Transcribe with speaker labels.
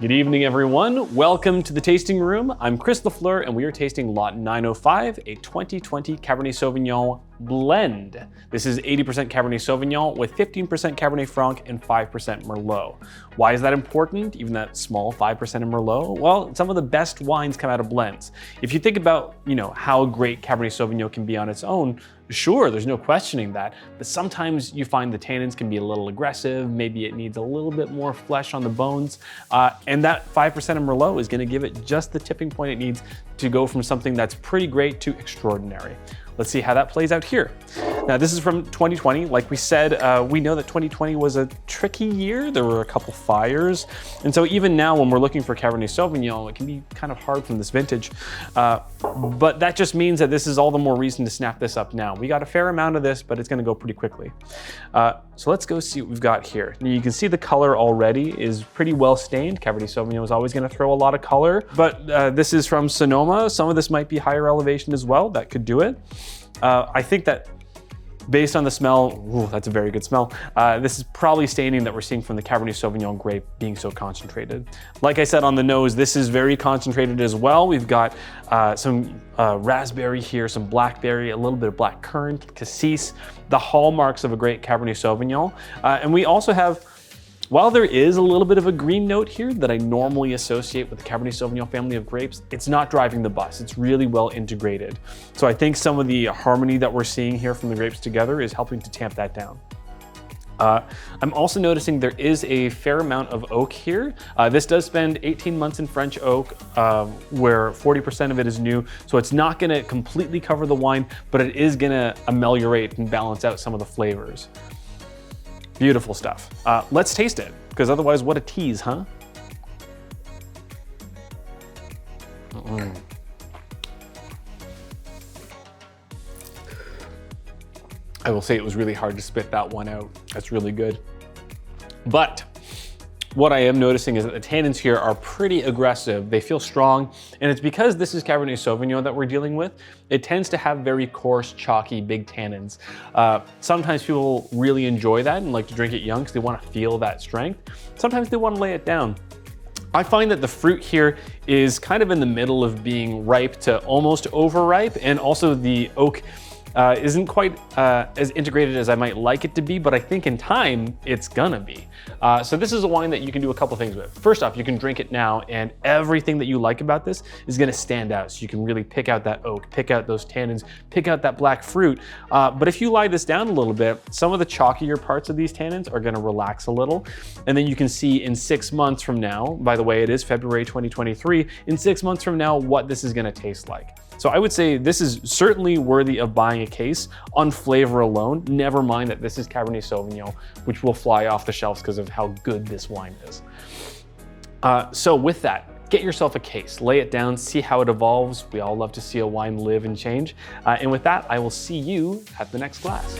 Speaker 1: Good evening, everyone. Welcome to the tasting room. I'm Chris Lafleur, and we are tasting Lot 905, a 2020 Cabernet Sauvignon blend. This is 80% Cabernet Sauvignon with 15% Cabernet Franc and 5% Merlot. Why is that important? Even that small 5% in Merlot? Well, some of the best wines come out of blends. If you think about, how great Cabernet Sauvignon can be on its own, sure, there's no questioning that, but sometimes you find the tannins can be a little aggressive, maybe it needs a little bit more flesh on the bones, and that 5% of Merlot is gonna give it just the tipping point it needs to go from something that's pretty great to extraordinary. Let's see how that plays out here. Now, this is from 2020. Like we said, we know that 2020 was a tricky year. There were a couple fires. And so even now, when we're looking for Cabernet Sauvignon, it can be kind of hard from this vintage. But that just means that this is all the more reason to snap this up now. We got a fair amount of this, but it's gonna go pretty quickly. So let's go see what we've got here. Now, you can see the color already is pretty well stained. Cabernet Sauvignon is always gonna throw a lot of color, but this is from Sonoma. Some of this might be higher elevation as well. That could do it. I think that based on the smell, ooh, that's a very good smell. This is probably staining that we're seeing from the Cabernet Sauvignon grape being so concentrated. Like I said on the nose, this is very concentrated as well. We've got some raspberry here, some blackberry, a little bit of black currant, cassis, the hallmarks of a great Cabernet Sauvignon. And we also have, while there is a little bit of a green note here that I normally associate with the Cabernet Sauvignon family of grapes, it's not driving the bus. It's really well integrated. So I think some of the harmony that we're seeing here from the grapes together is helping to tamp that down. I'm also noticing there is a fair amount of oak here. This does spend 18 months in French oak, where 40% of it is new. So it's not gonna completely cover the wine, but it is gonna ameliorate and balance out some of the flavors. Beautiful stuff. Let's taste it, because otherwise what a tease, huh? I will say it was really hard to spit that one out. That's really good. But what I am noticing is that the tannins here are pretty aggressive. They feel strong, and it's because this is Cabernet Sauvignon that we're dealing with. It tends to have very coarse, chalky, big tannins. Sometimes people really enjoy that and like to drink it young because they want to feel that strength. Sometimes they want to lay it down. I find that the fruit here is kind of in the middle of being ripe to almost overripe, and also the oak isn't quite as integrated as I might like it to be, but I think in time it's gonna be. So this is a wine that you can do a couple things with. First off, you can drink it now, and everything that you like about this is gonna stand out. So you can really pick out that oak, pick out those tannins, pick out that black fruit. But if you lie this down a little bit, some of the chalkier parts of these tannins are gonna relax a little. And then you can see in 6 months from now, by the way, it is February 2023, in 6 months from now, what this is gonna taste like. So I would say this is certainly worthy of buying a case on flavor alone. Never mind that this is Cabernet Sauvignon, which will fly off the shelves because of how good this wine is. So with that, get yourself a case, lay it down, see how it evolves. We all love to see a wine live and change. And with that, I will see you at the next glass.